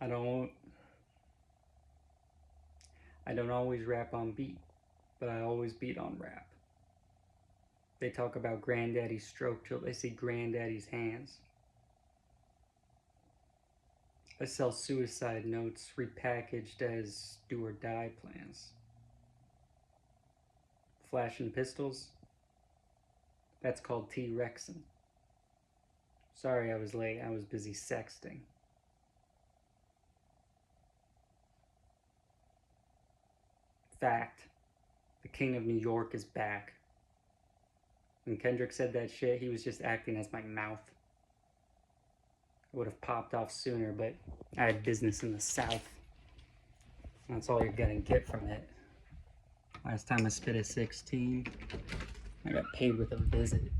I don't I don't always rap on beat, but I always beat on rap. They talk about granddaddy's stroke till they see granddaddy's hands. I sell suicide notes repackaged as do or die plans. Flashing pistols? That's called T-Rexing. Sorry I was late, I was busy sexting. Fact. The King of New York is back. When Kendrick said that shit, he was just acting as my mouth. I would have popped off sooner, but I had business in the South. That's all you're gonna get from it. Last time I spit a 16, I got paid with a visit.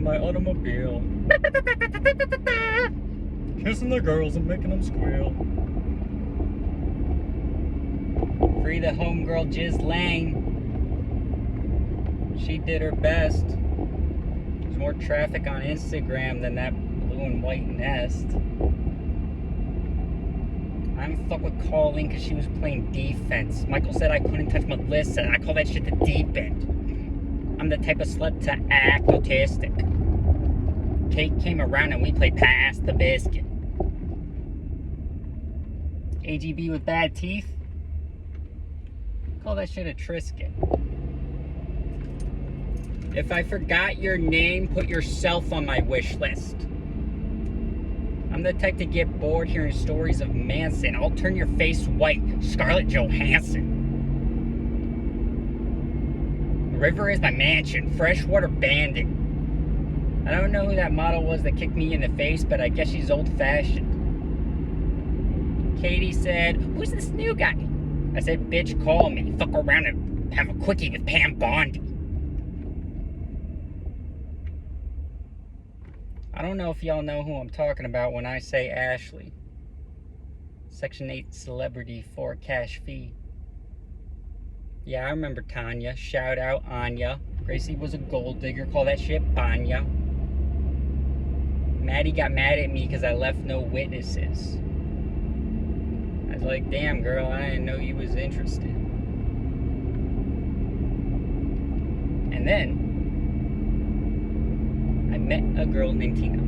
on my automobile. Kissing the girls and making them squeal. Free the homegirl Jiz Lang. She did her best. There's more traffic on Instagram than that blue and white nest. I'm fuck with calling because she was playing defense. Michael said I couldn't touch Melissa. I call that shit the deep end. I'm the type of slut to act autistic. Kate came around and we played pass the biscuit. AGB with bad teeth? Call that shit a Trisket. If I forgot your name, put yourself on my wish list. I'm the type to get bored hearing stories of Manson. I'll turn your face white, Scarlett Johansson. River is my mansion, freshwater bandit. I don't know who that model was that kicked me in the face, but I guess she's old-fashioned. Katie said, "Who's this new guy?" I said, "Bitch, call me. Fuck around and have a quickie with Pam Bondi." I don't know if y'all know who I'm talking about when I say Ashley. Section 8 celebrity for a cash fee. Yeah, I remember Tanya. Shout out Anya. Gracie was a gold digger. Call that shit Banya. Maddie got mad at me because I left no witnesses. I was like, damn girl, I didn't know you was interested. And then I met a girl named Tina.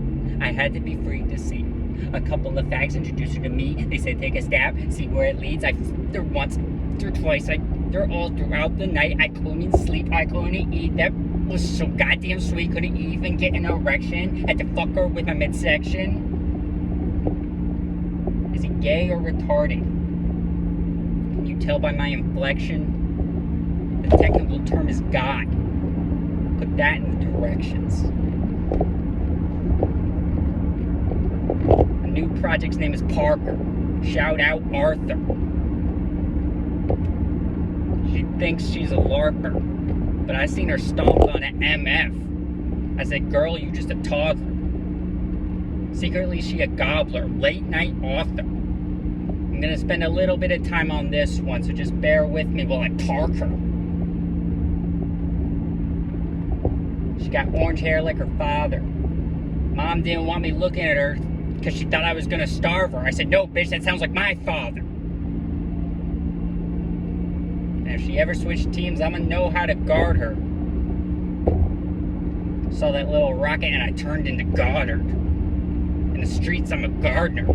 I had to be free to see her. A couple of fags introduced her to me. They said take a stab, see where it leads. I f***ed her once or twice. They're all throughout the night. I couldn't sleep, I couldn't eat. That was so goddamn sweet. Couldn't even get an erection. Had to fuck her with my midsection. Is he gay or retarded? Can you tell by my inflection? The technical term is God. Put that in the directions. The new project's name is Parker. Shout out Arthur. She thinks she's a LARPer, but I seen her stomped on an MF. I said, girl, you just a toddler. Secretly, she a gobbler, late night author. I'm gonna spend a little bit of time on this one, so just bear with me while I park her. She got orange hair like her father. Mom didn't want me looking at her because she thought I was gonna starve her. I said, no, bitch, that sounds like my father. And if she ever switched teams, I'm gonna know how to guard her. Saw that little rocket and I turned into Goddard. In the streets, I'm a gardener.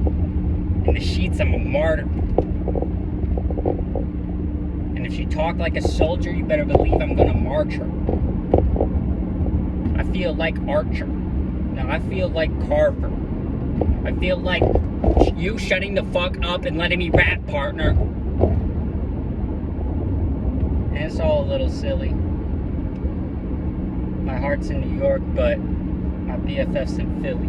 In the sheets, I'm a martyr. And if she talked like a soldier, you better believe I'm gonna march her. I feel like Archer. No, I feel like Carver. I feel like you shutting the fuck up and letting me rap, partner. And it's all a little silly. My heart's in New York, but my BFF's in Philly.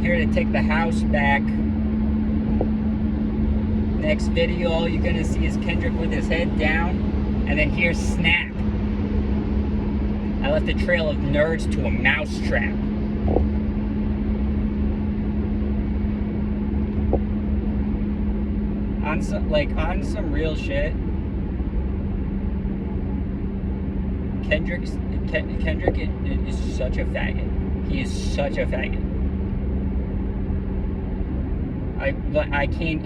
Here to take the house back. Next video, all you're gonna see is Kendrick with his head down, and then here's snap. I left a trail of nerds to a mousetrap. On some real shit. Kendrick is such a faggot. He is such a faggot. I can't.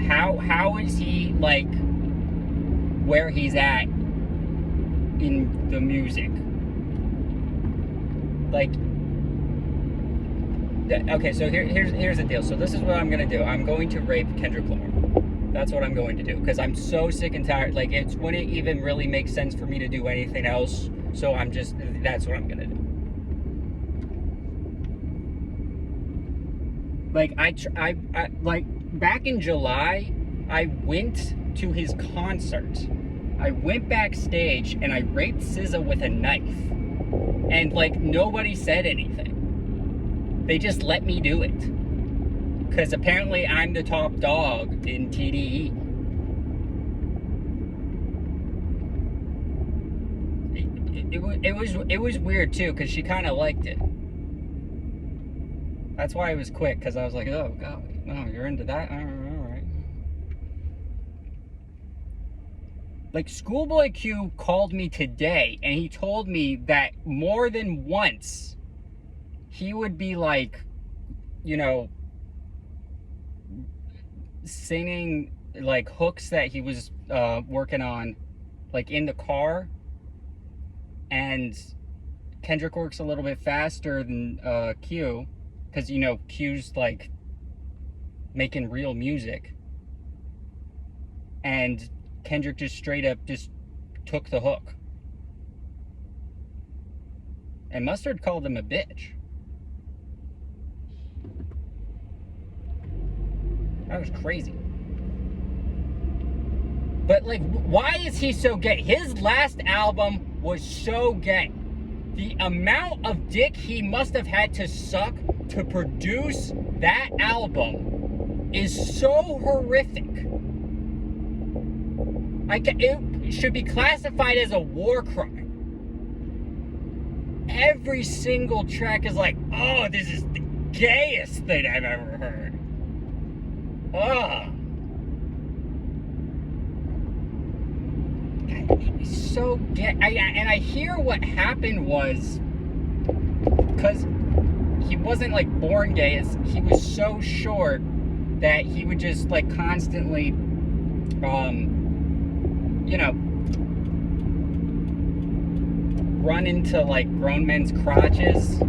How is he like where he's at in the music? Like, okay, so here's the deal. So this is what I'm gonna do. I'm going to rape Kendrick Lamar. That's what I'm going to do, because I'm so sick and tired. Like, it wouldn't even really make sense for me to do anything else. So that's what I'm gonna do. Like, I like, back in July, I went to his concert. I went backstage and I raped SZA with a knife. And, like, nobody said anything. They just let me do it. Because apparently I'm the top dog in TDE. It was weird, too, because she kind of liked it. That's why it was quick, because I was like, oh, God, no, you're into that? All right. Like, Schoolboy Q called me today, and he told me that more than once, he would be like, you know, singing, like, hooks that he was working on, like, in the car, and Kendrick works a little bit faster than Q, because, you know, Q's, like, making real music. And Kendrick just straight up just took the hook. And Mustard called him a bitch. That was crazy. But, like, why is he so gay? His last album was so gay. The amount of dick he must have had to suck to produce that album is so horrific. It should be classified as a war crime. Every single track is like, oh, this is the gayest thing I've ever heard. Oh. He's so gay. And I hear what happened was, because he wasn't like born gay, he was so short that he would just like constantly, you know, run into like grown men's crotches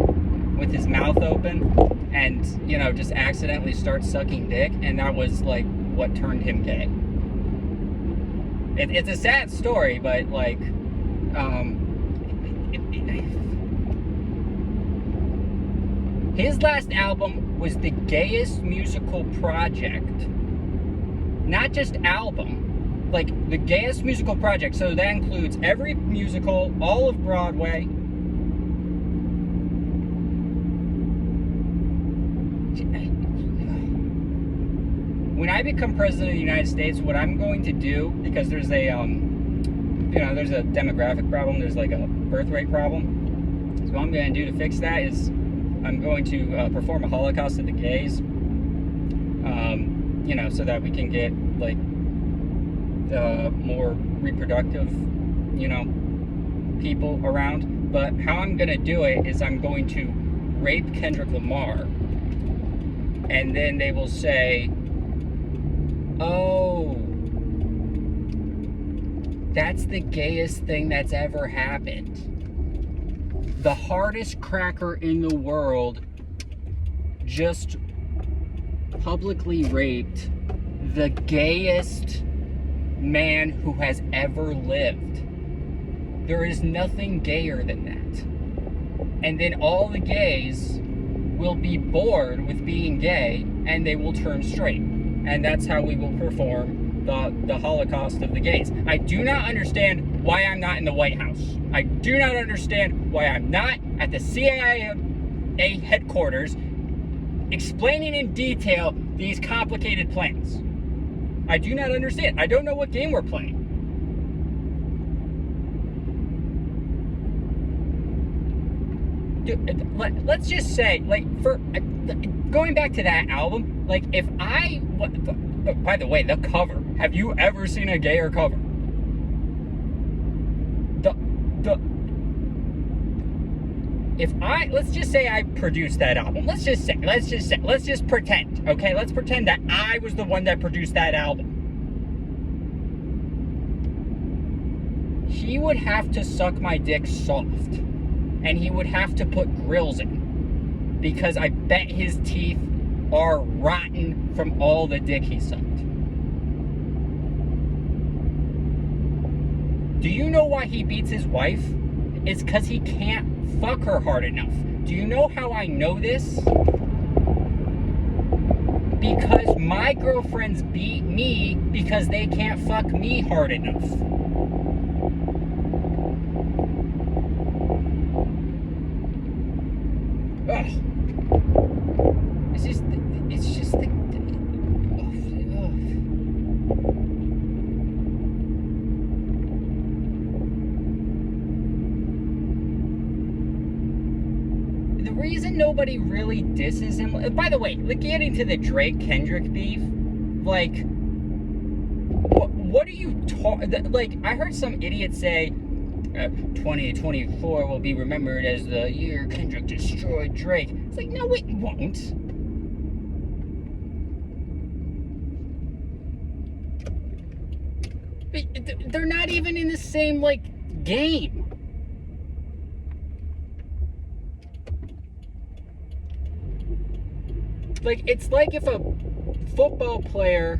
with his mouth open and, you know, just accidentally start sucking dick, and that was like what turned him gay. It's a sad story, but like, his last album was the gayest musical project. Not just album, like the gayest musical project. So that includes every musical, all of Broadway. When I become president of the United States, what I'm going to do, because there's a, you know, there's a demographic problem, there's like a birth rate problem. So what I'm going to do to fix that is I'm going to perform a Holocaust of the gays, you know, so that we can get like more reproductive, you know, people around. But how I'm going to do it is I'm going to rape Kendrick Lamar, and then they will say, oh, that's the gayest thing that's ever happened. The hardest cracker in the world just publicly raped the gayest man who has ever lived. There is nothing gayer than that. And then all the gays will be bored with being gay and they will turn straight. And that's how we will perform the Holocaust of the gays. I do not understand why I'm not in the White House. I do not understand why I'm not at the CIA headquarters explaining in detail these complicated plans. I do not understand. I don't know what game we're playing. Dude, let's just say, like, for going back to that album, like, if I, by the way, the cover, have you ever seen a gayer cover? Let's just say I produced that album. Let's just pretend, okay? Let's pretend that I was the one that produced that album. He would have to suck my dick soft. And he would have to put grills in. Because I bet his teeth are rotten from all the dick he sucked. Do you know why he beats his wife? It's because he can't fuck her hard enough. Do you know how I know this? Because my girlfriends beat me because they can't fuck me hard enough. Ugh. It's just the, the reason nobody really disses him, by the way, like, getting to the Drake-Kendrick beef, like, what are you like, I heard some idiot say, 2024 will be remembered as the year Kendrick destroyed Drake. It's like, no, it won't. They're not even in the same, like, game. Like, it's like if a football player